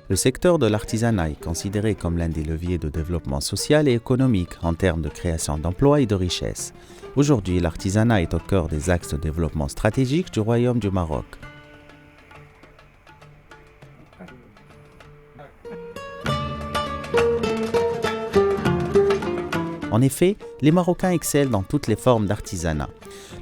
Le secteur de l'artisanat est considéré comme l'un des leviers de développement social et économique en termes de création d'emplois et de richesses. Aujourd'hui, l'artisanat est au cœur des axes de développement stratégiques du Royaume du Maroc. En effet, les Marocains excellent dans toutes les formes d'artisanat.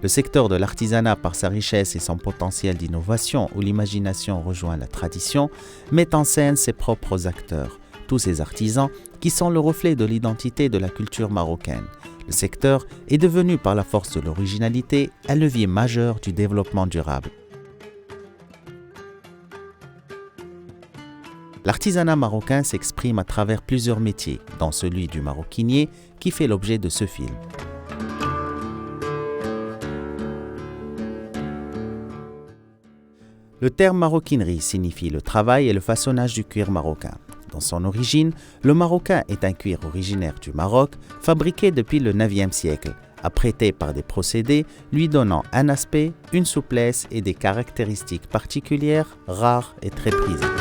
Le secteur de l'artisanat, par sa richesse et son potentiel d'innovation où l'imagination rejoint la tradition, met en scène ses propres acteurs, tous ces artisans qui sont le reflet de l'identité de la culture marocaine. Le secteur est devenu par la force de l'originalité un levier majeur du développement durable. L'artisanat marocain s'exprime à travers plusieurs métiers, dont celui du maroquinier qui fait l'objet de ce film. Le terme maroquinerie signifie le travail et le façonnage du cuir marocain. Dans son origine, le maroquin est un cuir originaire du Maroc, fabriqué depuis le IXe siècle, apprêté par des procédés lui donnant un aspect, une souplesse et des caractéristiques particulières, rares et très prisées.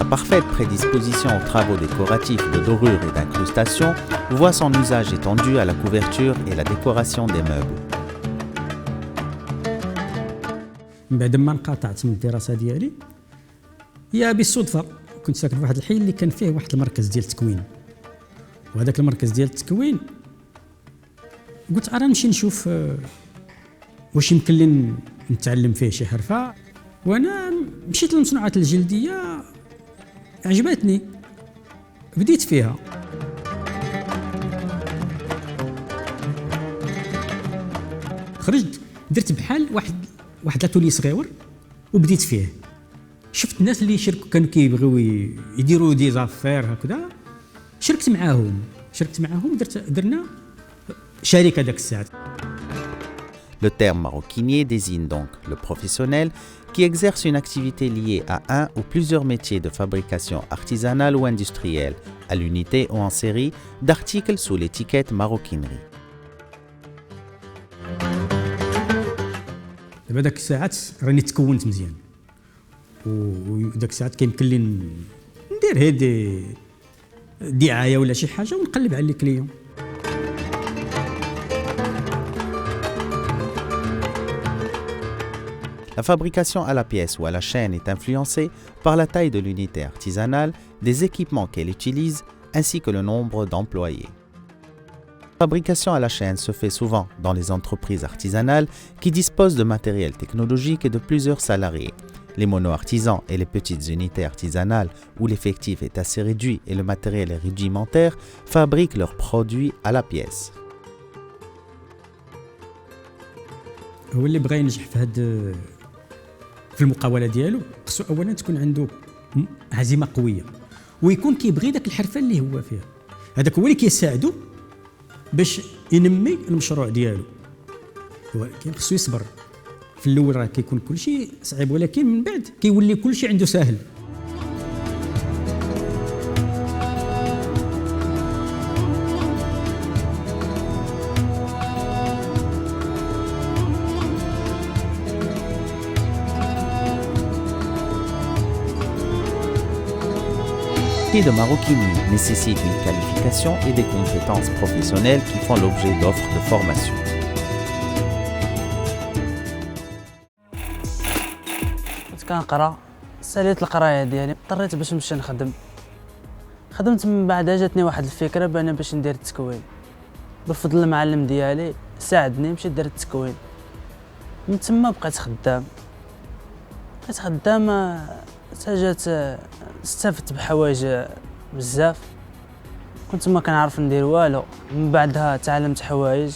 La parfaite prédisposition aux travaux décoratifs de dorure et d'incrustation voit son usage étendu à la couverture et la décoration des meubles. بعد ما انقطعت من الدراسه ديالي يا بالصدفه كنت ساكن في واحد الحي اللي كان فيه واحد المركز ديال التكوين وهذاك المركز ديال التكوين قلت ارا نمشي نشوف واش يمكن لي نتعلم فيه شي حرفه وانا مشيت للمصنوعات الجلديه عجبتني بديت فيها خرجت درت بحال واحد لاتولي صغير وبديت فيه شفت الناس اللي يشاركوا كانوا كيبغيو يديروا دي زافير هكذا شاركت معاهم درنا شركه داك الساعه. Le terme maroquinier désigne donc le professionnel qui exerce une activité liée à un ou plusieurs métiers de fabrication artisanale ou industrielle, à l'unité ou en série, d'articles sous l'étiquette maroquinerie. دابا داك الساعات راني تكونت مزيان وداك الساعات كيمكن لي ندير هادي دعايه ولا شي حاجه ونقلب على لي كليون. La fabrication à la pièce ou à la chaîne est influencée par la taille de l'unité artisanale, des équipements qu'elle utilise ainsi que le nombre d'employés. La fabrication à la chaîne se fait souvent dans les entreprises artisanales qui disposent de matériel technologique et de plusieurs salariés. Les mono-artisans et les petites unités artisanales où l'effectif est assez réduit et le matériel est rudimentaire fabriquent leurs produits à la pièce. هو اللي بغى ينجح في المقاوله ديالو خصو اولا تكون عنده عزيمه قويه ويكون كيبغي داك الحرفه اللي هو فيها هذاك هو اللي كيساعدو باش ينمي المشروع ديالو ولكن خصو يصبر في الاول راه كيكون كلشي صعيب ولكن من بعد كيولي كلشي عنده ساهل. Le métier de maroquinerie nécessite une qualification et des compétences professionnelles qui font l'objet d'offres de formation. كنت كنقرا ساليت القرايه ديالي اضطريت باش نمشي نخدم خدمت من بعدها جاتني واحد الفكره بان باش ندير التكوين بفضل المعلم ديالي ساعدني مشيت درت التكوين من تما بقيت خدام جات استفدت بحوايج بزاف كنت ما كنعرف ندير والو من بعدها تعلمت حوايج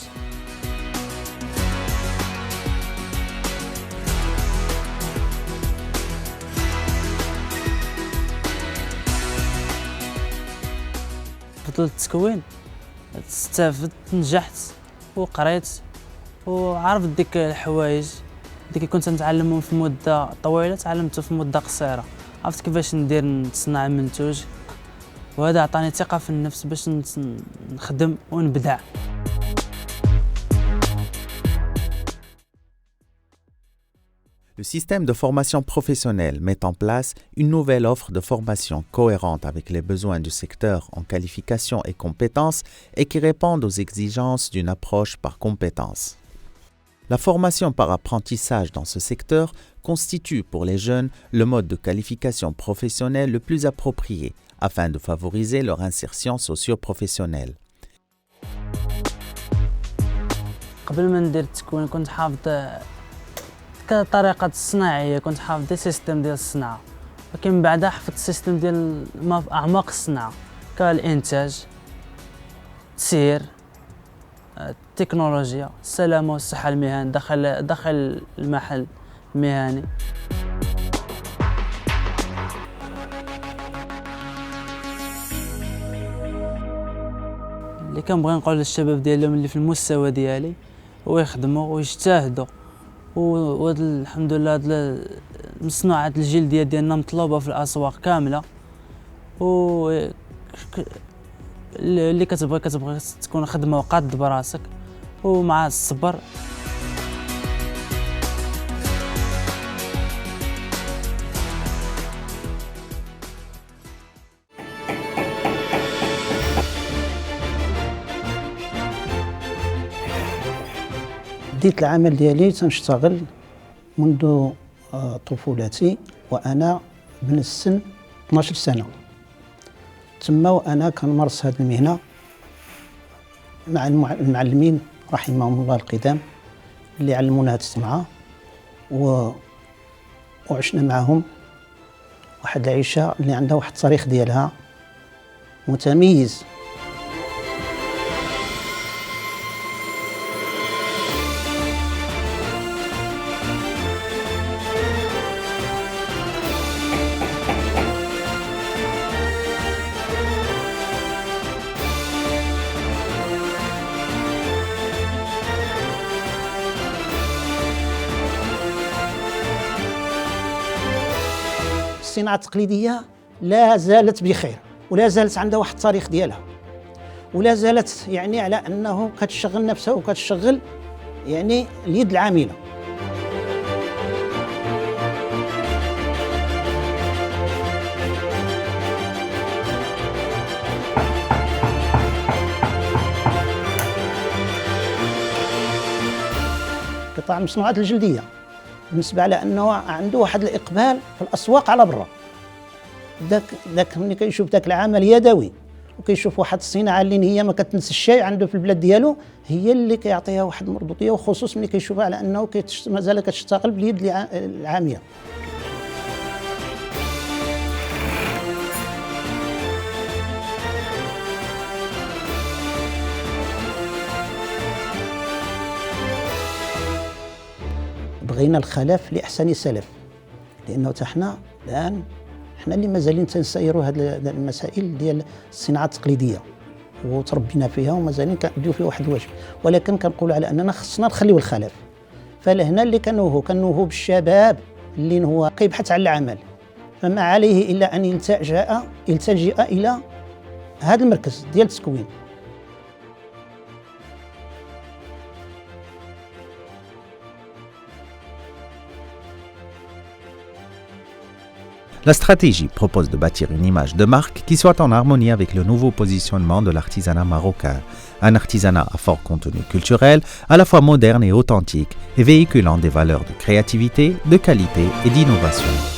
فضلت التكوين استفدت نجحت وقريت وعرفت ديك الحوايج ديك كنت نتعلمهم في مده طويله تعلمته في مده قصيره عرفت كيفاش ندير نصنع منتوج وهذا عطاني ثقه في النفس باش نخدم ونبدع. Le système de formation professionnelle met en place une nouvelle offre de formation cohérente avec les besoins du secteur en qualification et compétences et qui répondent aux exigences d'une approche par compétences. La formation par apprentissage dans ce secteur constitue pour les jeunes le mode de qualification professionnelle le plus approprié afin de favoriser leur insertion socio-professionnelle. قبل ما ندير التكوين كنت حافظ كطريقة الصناعية، كنت حافظ السيستم ديال الصناعة، ولكن من بعدها حفظت السيستم ديال أعماق الصناعة كالإنتاج، التسيير، التكنولوجيا، السلامة والصحة المهنية داخل المحل المهني. اللي كنبغي نقول للشباب ديالهم اللي في المستوى ديالي هو يخدموا ويجتهدوا، وهاد الحمد لله هاد مصنوعات الجلدية ديالنا مطلوبة في الأسواق كاملة، و اللي كتبغي تكون خدمة وقاد براسك ومع الصبر. بديت العمل ديالي تنشتغل منذ طفولتي وأنا من السن 12 سنة، تما وأنا كنمارس هذه المهنة مع المعلمين رحمهم الله القدام اللي علمونا هذه الصنعة، وعشنا معهم واحد العيشة اللي عندها واحد التاريخ ديالها متميز. الصناعة التقليدية لا زالت بخير ولا زالت عندها واحد التاريخ ديالها، ولا زالت يعني على أنه كتشغل نفسها وكتشغل يعني اليد العاملة. قطاع المصنوعات الجلدية بالنسبة على أنه عنده واحد الإقبال في الأسواق على برا، داك ملي كيشوف داك العمل يدوي وكيشوف واحد الصناعة اللي هي ما كتنسى الشيء عنده في البلاد ديالو، هي اللي كيعطيها واحد المردودية، وخصوص ملي كيشوفها على أنه مازال كتشتغل باليد العامية. بغينا الخلف لأحسن سلف، لأنه حنا الآن حنا اللي مازالين تنسيروا هذه المسائل ديال الصناعة التقليدية وتربينا فيها ومازالين كنديو فيها واحد الواجب، ولكن كنقولوا على أننا خصنا نخليو الخلف. فلهنا اللي كنوهو بالشباب اللي هو كيبحث على العمل، فما عليه إلا أن يلتجئ إلى هذا المركز ديال التكوين. La stratégie propose de bâtir une image de marque qui soit en harmonie avec le nouveau positionnement de l'artisanat marocain. Un artisanat à fort contenu culturel, à la fois moderne et authentique, et véhiculant des valeurs de créativité, de qualité et d'innovation.